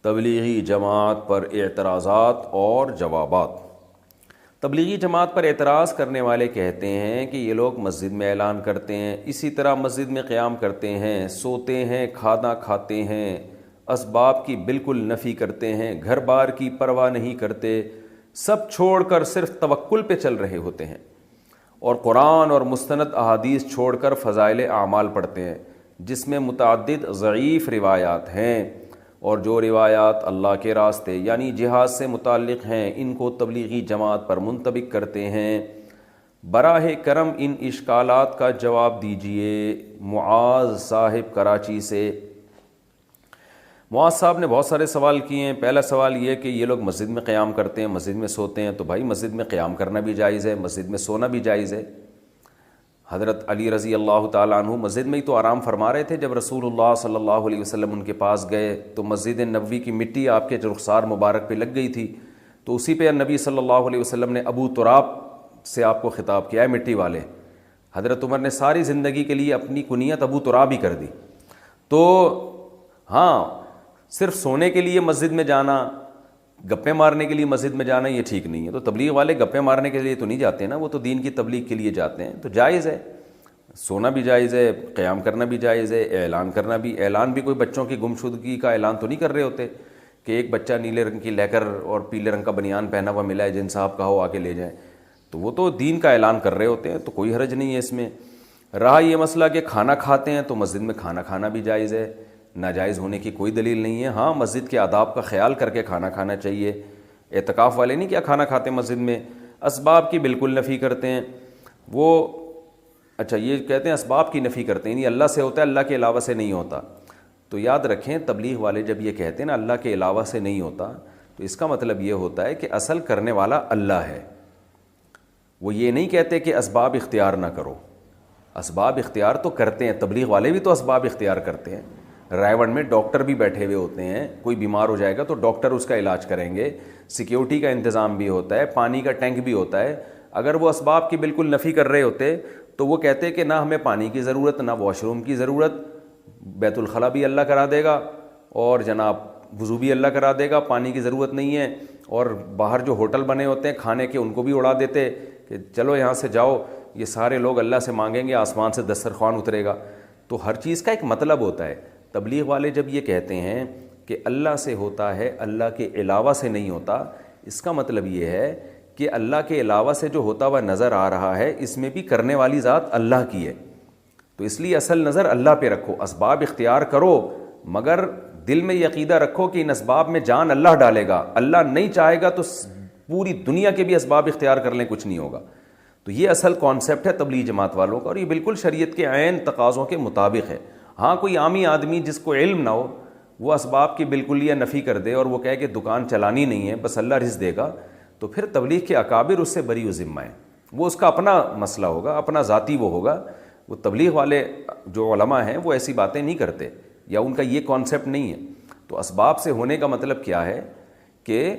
تبلیغی جماعت پر اعتراضات اور جوابات۔ تبلیغی جماعت پر اعتراض کرنے والے کہتے ہیں کہ یہ لوگ مسجد میں اعلان کرتے ہیں، اسی طرح مسجد میں قیام کرتے ہیں، سوتے ہیں، کھانا کھاتے ہیں، اسباب کی بالکل نفی کرتے ہیں، گھر بار کی پرواہ نہیں کرتے، سب چھوڑ کر صرف توکل پہ چل رہے ہوتے ہیں، اور قرآن اور مستند احادیث چھوڑ کر فضائل اعمال پڑھتے ہیں جس میں متعدد ضعیف روایات ہیں، اور جو روایات اللہ کے راستے یعنی جہاد سے متعلق ہیں ان کو تبلیغی جماعت پر منطبق کرتے ہیں۔ براہ کرم ان اشکالات کا جواب دیجئے۔ معاذ صاحب کراچی سے۔ معاذ صاحب نے بہت سارے سوال کیے ہیں۔ پہلا سوال یہ کہ یہ لوگ مسجد میں قیام کرتے ہیں، مسجد میں سوتے ہیں، تو بھائی مسجد میں قیام کرنا بھی جائز ہے، مسجد میں سونا بھی جائز ہے۔ حضرت علی رضی اللہ تعالیٰ عنہ مسجد میں ہی تو آرام فرما رہے تھے جب رسول اللہ صلی اللہ علیہ وسلم ان کے پاس گئے، تو مسجد نبوی کی مٹی آپ کے رخسار مبارک پہ لگ گئی تھی، تو اسی پہ نبی صلی اللہ علیہ وسلم نے ابو تراب سے آپ کو خطاب کیا ہے، مٹی والے۔ حضرت عمر نے ساری زندگی کے لیے اپنی کنیت ابو تراب ہی کر دی۔ تو ہاں، صرف سونے کے لیے مسجد میں جانا، گپے مارنے کے لیے مسجد میں جانا یہ ٹھیک نہیں ہے۔ تو تبلیغ والے گپے مارنے کے لیے تو نہیں جاتے نا، وہ تو دین کی تبلیغ کے لیے جاتے ہیں، تو جائز ہے، سونا بھی جائز ہے، قیام کرنا بھی جائز ہے، اعلان کرنا بھی۔ اعلان بھی کوئی بچوں کی گمشدگی کا اعلان تو نہیں کر رہے ہوتے کہ ایک بچہ نیلے رنگ کی لیکر اور پیلے رنگ کا بنیان پہنا ہوا ملا ہے، جن صاحب کا ہو آ کے لے جائیں، تو وہ تو دین کا اعلان کر رہے ہوتے ہیں، تو کوئی حرج نہیں ہے اس میں۔ رہا یہ مسئلہ کہ کھانا کھاتے ہیں، تو مسجد میں کھانا کھانا بھی جائز ہے، ناجائز ہونے کی کوئی دلیل نہیں ہے۔ ہاں، مسجد کے آداب کا خیال کر کے کھانا کھانا چاہیے۔ اعتکاف والے نہیں کیا کھانا کھاتے مسجد میں، اسباب کی بالکل نفی کرتے ہیں وہ۔ اچھا، یہ کہتے ہیں اسباب کی نفی کرتے ہیں، یعنی اللہ سے ہوتا ہے، اللہ کے علاوہ سے نہیں ہوتا۔ تو یاد رکھیں، تبلیغ والے جب یہ کہتے ہیں نا اللہ کے علاوہ سے نہیں ہوتا، تو اس کا مطلب یہ ہوتا ہے کہ اصل کرنے والا اللہ ہے۔ وہ یہ نہیں کہتے کہ اسباب اختیار نہ کرو، اسباب اختیار تو کرتے ہیں، تبلیغ والے بھی تو اسباب اختیار کرتے ہیں۔ رائے میں ڈاکٹر بھی بیٹھے ہوئے ہوتے ہیں، کوئی بیمار ہو جائے گا تو ڈاکٹر اس کا علاج کریں گے، سیکیورٹی کا انتظام بھی ہوتا ہے، پانی کا ٹینک بھی ہوتا ہے۔ اگر وہ اسباب کی بالکل نفی کر رہے ہوتے تو وہ کہتے کہ نہ ہمیں پانی کی ضرورت، نہ واش روم کی ضرورت، بیت الخلاء بھی اللہ کرا دے گا، اور جناب وضو بھی اللہ کرا دے گا، پانی کی ضرورت نہیں ہے۔ اور باہر جو ہوٹل بنے ہوتے ہیں کھانے کے، ان کو بھی اڑا دیتے کہ چلو یہاں سے جاؤ، یہ سارے لوگ اللہ سے مانگیں گے، آسمان سے دسترخوان اترے گا۔ تو ہر چیز کا ایک مطلب ہوتا ہے۔ تبلیغ والے جب یہ کہتے ہیں کہ اللہ سے ہوتا ہے، اللہ کے علاوہ سے نہیں ہوتا، اس کا مطلب یہ ہے کہ اللہ کے علاوہ سے جو ہوتا ہوا نظر آ رہا ہے، اس میں بھی کرنے والی ذات اللہ کی ہے۔ تو اس لیے اصل نظر اللہ پہ رکھو، اسباب اختیار کرو، مگر دل میں یہ عقیدہ رکھو کہ ان اسباب میں جان اللہ ڈالے گا، اللہ نہیں چاہے گا تو پوری دنیا کے بھی اسباب اختیار کر لیں، کچھ نہیں ہوگا۔ تو یہ اصل کانسیپٹ ہے تبلیغ جماعت والوں کا، اور یہ بالکل شریعت کے عین تقاضوں کے مطابق ہے۔ ہاں، کوئی عامی آدمی جس کو علم نہ ہو، وہ اسباب کی بالکل یہ نفی کر دے اور وہ کہے کہ دکان چلانی نہیں ہے، بس اللہ رزق دے گا، تو پھر تبلیغ کے اکابر اس سے بری و ذمہ ہیں، وہ اس کا اپنا مسئلہ ہوگا، اپنا ذاتی وہ ہوگا۔ وہ تبلیغ والے جو علماء ہیں وہ ایسی باتیں نہیں کرتے، یا ان کا یہ کانسیپٹ نہیں ہے۔ تو اسباب سے ہونے کا مطلب کیا ہے کہ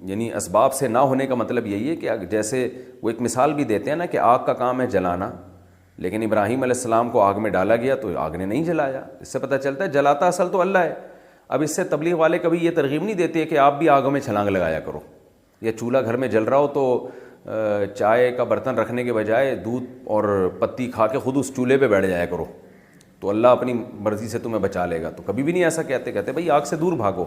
یعنی اسباب سے نہ ہونے کا مطلب یہی ہے کہ جیسے وہ ایک مثال بھی دیتے ہیں نا کہ آگ کا کام ہے جلانا، لیکن ابراہیم علیہ السلام کو آگ میں ڈالا گیا تو آگ نے نہیں جلایا، اس سے پتہ چلتا ہے جلاتا اصل تو اللہ ہے۔ اب اس سے تبلیغ والے کبھی یہ ترغیب نہیں دیتے کہ آپ بھی آگوں میں چھلانگ لگایا کرو، یا چولہا گھر میں جل رہا ہو تو چائے کا برتن رکھنے کے بجائے دودھ اور پتی کھا کے خود اس چولہے پہ بیٹھ جایا کرو تو اللہ اپنی مرضی سے تمہیں بچا لے گا۔ تو کبھی بھی نہیں ایسا کہتے بھائی آگ سے دور بھاگو۔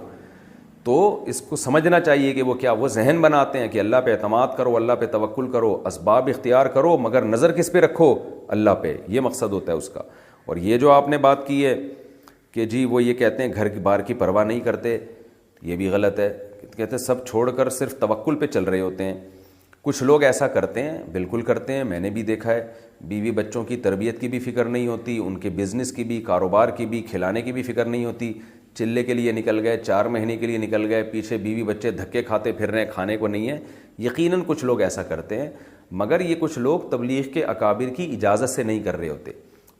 تو اس کو سمجھنا چاہیے کہ وہ کیا، وہ ذہن بناتے ہیں کہ اللہ پہ اعتماد کرو، اللہ پہ توکل کرو، اسباب اختیار کرو، مگر نظر کس پہ رکھو؟ اللہ پہ۔ یہ مقصد ہوتا ہے اس کا۔ اور یہ جو آپ نے بات کی ہے کہ جی وہ یہ کہتے ہیں گھر کی بار کی پرواہ نہیں کرتے، یہ بھی غلط ہے۔ کہتے ہیں سب چھوڑ کر صرف توکل پہ چل رہے ہوتے ہیں۔ کچھ لوگ ایسا کرتے ہیں، بالکل کرتے ہیں، میں نے بھی دیکھا ہے۔ بیوی بچوں کی تربیت کی بھی فکر نہیں ہوتی، ان کے بزنس کی بھی، کاروبار کی بھی، کھلانے کی بھی فکر نہیں ہوتی۔ چلے کے لیے نکل گئے، 4 مہینے کے لیے نکل گئے، پیچھے بیوی بچے دھکے کھاتے پھر رہے ہیں، کھانے کو نہیں ہے۔ یقیناً کچھ لوگ ایسا کرتے ہیں، مگر یہ کچھ لوگ تبلیغ کے اکابر کی اجازت سے نہیں کر رہے ہوتے۔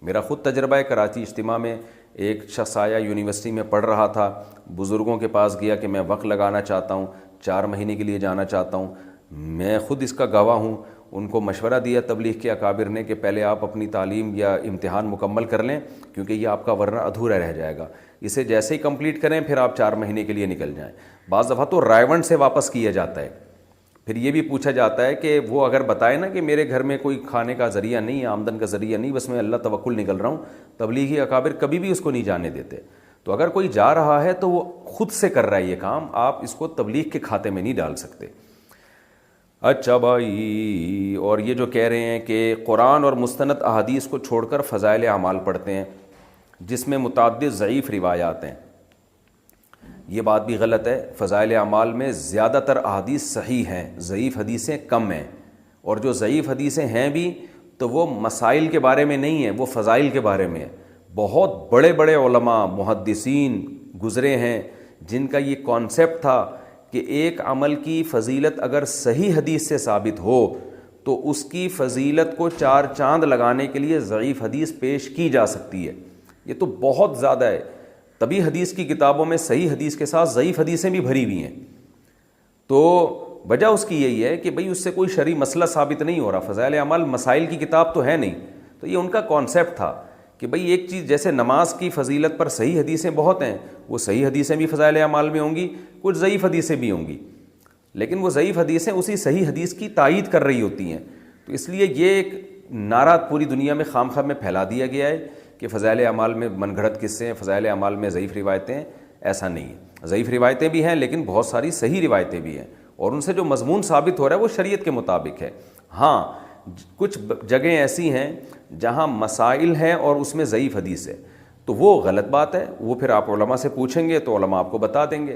میرا خود تجربہ ہے، کراچی اجتماع میں ایک شخص آیا، یونیورسٹی میں پڑھ رہا تھا، بزرگوں کے پاس گیا کہ میں وقت لگانا چاہتا ہوں، 4 مہینے کے لیے جانا چاہتا ہوں، میں خود اس کا گواہ ہوں۔ ان کو مشورہ دیا تبلیغ کے اکابر نے کہ پہلے آپ اپنی تعلیم یا امتحان مکمل کر لیں، کیونکہ یہ آپ کا ورنہ ادھورا رہ جائے گا، اسے جیسے ہی کمپلیٹ کریں پھر آپ 4 مہینے کے لیے نکل جائیں۔ بعض دفعہ تو رائیونڈ سے واپس کیا جاتا ہے، پھر یہ بھی پوچھا جاتا ہے کہ وہ اگر بتائے نا کہ میرے گھر میں کوئی کھانے کا ذریعہ نہیں ہے، آمدن کا ذریعہ نہیں، بس میں اللہ توکل نکل رہا ہوں، تبلیغی اکابر کبھی بھی اس کو نہیں جانے دیتے۔ تو اگر کوئی جا رہا ہے تو وہ خود سے کر رہا ہے یہ کام، آپ اس کو تبلیغ کے کھاتے میں نہیں ڈال سکتے۔ اچھا بھائی، اور یہ جو کہہ رہے ہیں کہ قرآن اور مستند احادیث کو چھوڑ کر فضائل اعمال پڑھتے ہیں جس میں متعدد ضعیف روایات ہیں، یہ بات بھی غلط ہے۔ فضائل اعمال میں زیادہ تر احادیث صحیح ہیں، ضعیف حدیثیں کم ہیں، اور جو ضعیف حدیثیں ہیں بھی تو وہ مسائل کے بارے میں نہیں ہیں، وہ فضائل کے بارے میں ہیں۔ بہت بڑے بڑے علماء محدثین گزرے ہیں جن کا یہ کانسیپٹ تھا کہ ایک عمل کی فضیلت اگر صحیح حدیث سے ثابت ہو تو اس کی فضیلت کو 4 چاند لگانے کے لیے ضعیف حدیث پیش کی جا سکتی ہے۔ یہ تو بہت زیادہ ہے، تبھی حدیث کی کتابوں میں صحیح حدیث کے ساتھ ضعیف حدیثیں بھی بھری ہوئی ہیں۔ تو وجہ اس کی یہی ہے کہ بھئی اس سے کوئی شرعی مسئلہ ثابت نہیں ہو رہا، فضائل اعمال مسائل کی کتاب تو ہے نہیں۔ تو یہ ان کا کانسیپٹ تھا کہ بھئی ایک چیز جیسے نماز کی فضیلت پر صحیح حدیثیں بہت ہیں، وہ صحیح حدیثیں بھی فضائل اعمال میں ہوں گی، کچھ ضعیف حدیثیں بھی ہوں گی، لیکن وہ ضعیف حدیثیں اسی صحیح حدیث کی تائید کر رہی ہوتی ہیں۔ تو اس لیے یہ ایک نعرہ پوری دنیا میں خام خواہ میں پھیلا دیا گیا ہے کہ فضائل اعمال میں من گھڑت قصے ہیں، فضائل اعمال میں ضعیف روایتیں ہیں۔ ایسا نہیں ہے، ضعیف روایتیں بھی ہیں لیکن بہت ساری صحیح روایتیں بھی ہیں، اور ان سے جو مضمون ثابت ہو رہا ہے وہ شریعت کے مطابق ہے۔ ہاں کچھ جگہیں ایسی ہیں جہاں مسائل ہیں اور اس میں ضعیف حدیث ہے، تو وہ غلط بات ہے، وہ پھر آپ علماء سے پوچھیں گے تو علماء آپ کو بتا دیں گے۔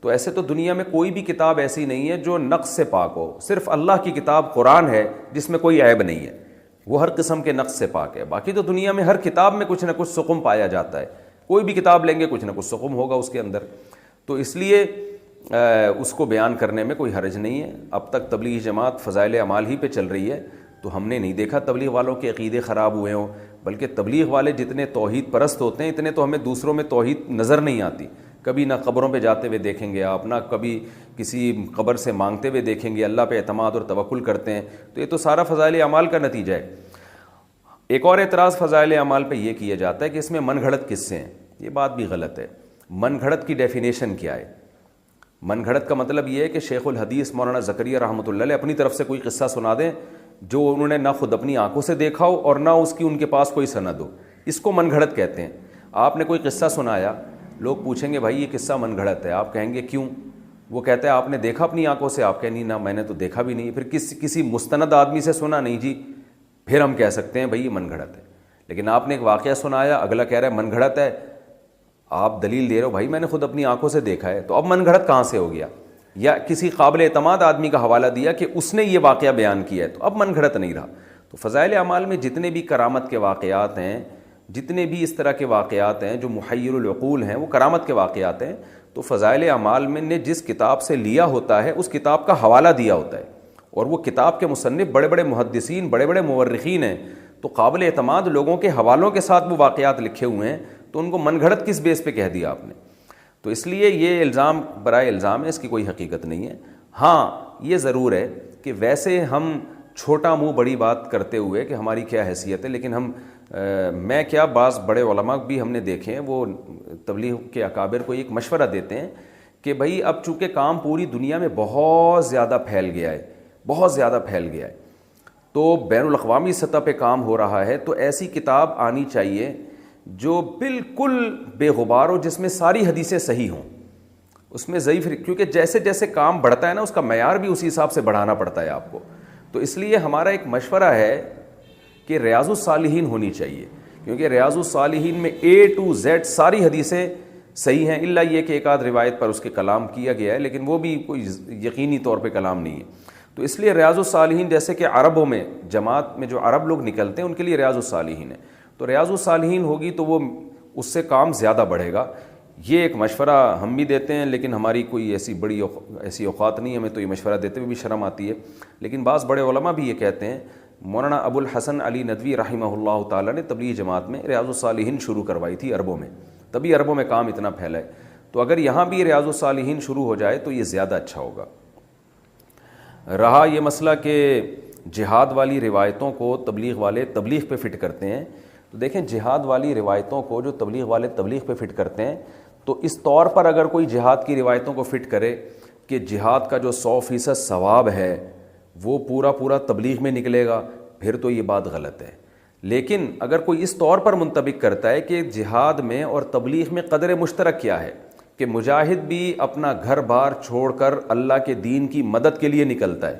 تو ایسے تو دنیا میں کوئی بھی کتاب ایسی نہیں ہے جو نقص سے پاک ہو، صرف اللہ کی کتاب قرآن ہے جس میں کوئی عیب نہیں ہے، وہ ہر قسم کے نقص سے پاک ہے۔ باقی تو دنیا میں ہر کتاب میں کچھ نہ کچھ سقم پایا جاتا ہے، کوئی بھی کتاب لیں گے کچھ نہ کچھ سقم ہوگا اس کے اندر، تو اس لیے اس کو بیان کرنے میں کوئی حرج نہیں ہے۔ اب تک تبلیغی جماعت فضائل اعمال ہی پہ چل رہی ہے، تو ہم نے نہیں دیکھا تبلیغ والوں کے عقیدے خراب ہوئے ہوں، بلکہ تبلیغ والے جتنے توحید پرست ہوتے ہیں اتنے تو ہمیں دوسروں میں توحید نظر نہیں آتی۔ کبھی نہ قبروں پہ جاتے ہوئے دیکھیں گے آپ، نہ کبھی کسی قبر سے مانگتے ہوئے دیکھیں گے، اللہ پہ اعتماد اور توکل کرتے ہیں، تو یہ تو سارا فضائل اعمال کا نتیجہ ہے۔ ایک اور اعتراض فضائل اعمال پہ یہ کیا جاتا ہے کہ اس میں من گھڑت قصے ہیں، یہ بات بھی غلط ہے۔ من گھڑت کی ڈیفینیشن کیا ہے؟ من گھڑت کا مطلب یہ ہے کہ شیخ الحدیث مولانا زکریا رحمۃ اللہ علیہ اپنی طرف سے کوئی قصہ سنا دیں جو انہوں نے نہ خود اپنی آنکھوں سے دیکھا ہو اور نہ اس کی ان کے پاس کوئی سند ہو، اس کو من گھڑت کہتے ہیں۔ آپ نے کوئی قصہ سنایا، لوگ پوچھیں گے بھائی یہ قصہ من گھڑت ہے، آپ کہیں گے کیوں؟ وہ کہتا ہے آپ نے دیکھا اپنی آنکھوں سے؟ آپ کہیں نہیں، نہ میں نے تو دیکھا بھی نہیں۔ پھر کسی مستند آدمی سے سنا؟ نہیں جی، پھر ہم کہہ سکتے ہیں بھائی یہ من گھڑت ہے۔ لیکن آپ نے ایک واقعہ سنایا، اگلا کہہ رہا ہے من گھڑت ہے، آپ دلیل دے رہے ہو بھائی میں نے خود اپنی آنکھوں سے دیکھا ہے، تو اب من گھڑت کہاں سے ہو گیا؟ یا کسی قابل اعتماد آدمی کا حوالہ دیا کہ اس نے یہ واقعہ بیان کیا ہے، تو اب من گھڑت نہیں رہا۔ تو فضائل اعمال میں جتنے بھی کرامت کے واقعات ہیں، جتنے بھی اس طرح کے واقعات ہیں جو محیر العقول ہیں، وہ کرامت کے واقعات ہیں، تو فضائل اعمال میں نے جس کتاب سے لیا ہوتا ہے اس کتاب کا حوالہ دیا ہوتا ہے، اور وہ کتاب کے مصنف بڑے بڑے محدثین، بڑے بڑے مورخین ہیں، تو قابل اعتماد لوگوں کے حوالوں کے ساتھ وہ واقعات لکھے ہوئے ہیں، تو ان کو من گھڑت کس بیس پہ کہہ دیا آپ نے؟ تو اس لیے یہ الزام برائے الزام ہے، اس کی کوئی حقیقت نہیں ہے۔ ہاں یہ ضرور ہے کہ ویسے ہم چھوٹا منہ بڑی بات کرتے ہوئے کہ ہماری کیا حیثیت ہے، لیکن ہم میں کیا بعض بڑے علماء بھی ہم نے دیکھے ہیں، وہ تبلیغ کے اکابر کو ایک مشورہ دیتے ہیں کہ بھائی اب چونکہ کام پوری دنیا میں بہت زیادہ پھیل گیا ہے، بہت زیادہ پھیل گیا ہے، تو بین الاقوامی سطح پہ کام ہو رہا ہے، تو ایسی کتاب آنی چاہیے جو بالکل بے غبار ہو، جس میں ساری حدیثیں صحیح ہوں، اس میں ضعیف، کیونکہ جیسے جیسے کام بڑھتا ہے نا اس کا معیار بھی اسی حساب سے بڑھانا پڑتا ہے آپ کو۔ تو اس لیے ہمارا ایک مشورہ ہے کہ ریاض الصالحین ہونی چاہیے، کیونکہ ریاض الصالحین میں A to Z ساری حدیثیں صحیح ہیں، الا یہ کہ ایک آدھ روایت پر اس کے کلام کیا گیا ہے، لیکن وہ بھی کوئی یقینی طور پہ کلام نہیں ہے۔ تو اس لیے ریاض الصالحین جیسے کہ عربوں میں، جماعت میں جو عرب لوگ نکلتے ہیں ان کے لیے ریاض الصالحین ہے، تو ریاض الصالحین ہوگی تو وہ اس سے کام زیادہ بڑھے گا۔ یہ ایک مشورہ ہم بھی دیتے ہیں، لیکن ہماری کوئی ایسی اوقات نہیں، ہمیں تو یہ مشورہ دیتے ہوئے بھی شرم آتی ہے، لیکن بعض بڑے علماء بھی یہ کہتے ہیں۔ مولانا ابو الحسن علی ندوی رحمہ اللہ تعالیٰ نے تبلیغ جماعت میں ریاض الصالحین شروع کروائی تھی عربوں میں، تبھی عربوں میں کام اتنا پھیلا ہے، تو اگر یہاں بھی ریاض الصالحین شروع ہو جائے تو یہ زیادہ اچھا ہوگا۔ رہا یہ مسئلہ کہ جہاد والی روایتوں کو تبلیغ والے تبلیغ پہ فٹ کرتے ہیں، تو دیکھیں جہاد والی روایتوں کو جو تبلیغ والے تبلیغ پہ فٹ کرتے ہیں، تو اس طور پر اگر کوئی جہاد کی روایتوں کو فٹ کرے کہ جہاد کا جو 100% ثواب ہے وہ پورا پورا تبلیغ میں نکلے گا، پھر تو یہ بات غلط ہے۔ لیکن اگر کوئی اس طور پر منطبق کرتا ہے کہ جہاد میں اور تبلیغ میں قدر مشترک کیا ہے کہ مجاہد بھی اپنا گھر بار چھوڑ کر اللہ کے دین کی مدد کے لیے نکلتا ہے،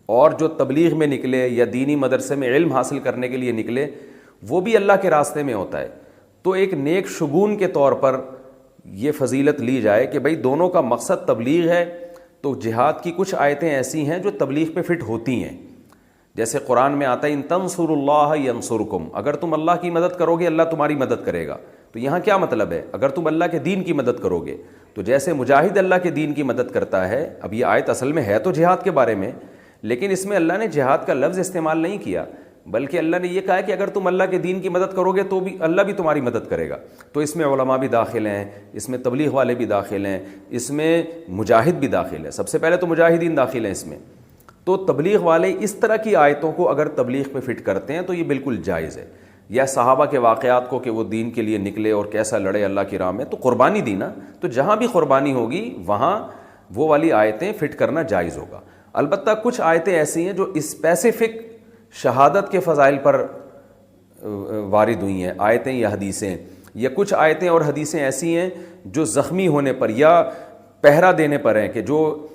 اور جو تبلیغ میں نکلے یا دینی مدرسے میں علم حاصل کرنے کے لیے نکلے وہ بھی اللہ کے راستے میں ہوتا ہے، تو ایک نیک شگون کے طور پر یہ فضیلت لی جائے کہ بھئی دونوں کا مقصد تبلیغ ہے، تو جہاد کی کچھ آیتیں ایسی ہیں جو تبلیغ پہ فٹ ہوتی ہیں۔ جیسے قرآن میں آتا ہے ان تنصروا اللہ ینصرکم، اگر تم اللہ کی مدد کرو گے اللہ تمہاری مدد کرے گا، تو یہاں کیا مطلب ہے؟ اگر تم اللہ کے دین کی مدد کرو گے، تو جیسے مجاہد اللہ کے دین کی مدد کرتا ہے، اب یہ آیت اصل میں ہے تو جہاد کے بارے میں، لیکن اس میں اللہ نے جہاد کا لفظ استعمال نہیں کیا، بلکہ اللہ نے یہ کہا ہے کہ اگر تم اللہ کے دین کی مدد کرو گے تو بھی اللہ بھی تمہاری مدد کرے گا۔ تو اس میں علماء بھی داخل ہیں، اس میں تبلیغ والے بھی داخل ہیں، اس میں مجاہد بھی داخل ہے، سب سے پہلے تو مجاہدین داخل ہیں اس میں۔ تو تبلیغ والے اس طرح کی آیتوں کو اگر تبلیغ پہ فٹ کرتے ہیں تو یہ بالکل جائز ہے۔ یا صحابہ کے واقعات کو کہ وہ دین کے لیے نکلے اور کیسا لڑے اللہ کی راہ میں، تو قربانی دی نا، تو جہاں بھی قربانی ہوگی وہاں وہ والی آیتیں فٹ کرنا جائز ہوگا۔ البتہ کچھ آیتیں ایسی ہیں جو اسپیسیفک شہادت کے فضائل پر وارد ہوئی ہیں، آیتیں یا حدیثیں، یا کچھ آیتیں اور حدیثیں ایسی ہیں جو زخمی ہونے پر یا پہرا دینے پر ہیں، کہ جو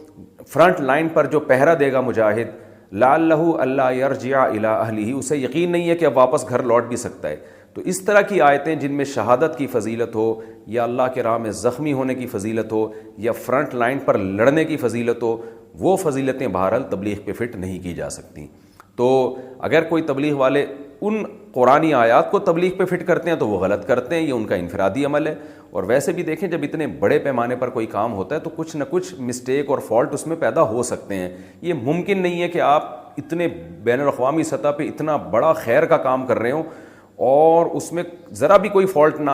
فرنٹ لائن پر جو پہرا دے گا مجاہد، لعلہ اللہ یرجع الی اہلہ، اسے یقین نہیں ہے کہ اب واپس گھر لوٹ بھی سکتا ہے، تو اس طرح کی آیتیں جن میں شہادت کی فضیلت ہو یا اللہ کے راہ میں زخمی ہونے کی فضیلت ہو یا فرنٹ لائن پر لڑنے کی فضیلت ہو، وہ فضیلتیں بہرحال تبلیغ پہ فٹ نہیں کی جا سکتی۔ تو اگر کوئی تبلیغ والے ان قرآنی آیات کو تبلیغ پہ فٹ کرتے ہیں تو وہ غلط کرتے ہیں، یہ ان کا انفرادی عمل ہے۔ اور ویسے بھی دیکھیں جب اتنے بڑے پیمانے پر کوئی کام ہوتا ہے تو کچھ نہ کچھ مسٹیک اور فالٹ اس میں پیدا ہو سکتے ہیں۔ یہ ممکن نہیں ہے کہ آپ اتنے بین الاقوامی سطح پہ اتنا بڑا خیر کا کام کر رہے ہوں اور اس میں ذرا بھی کوئی فالٹ نہ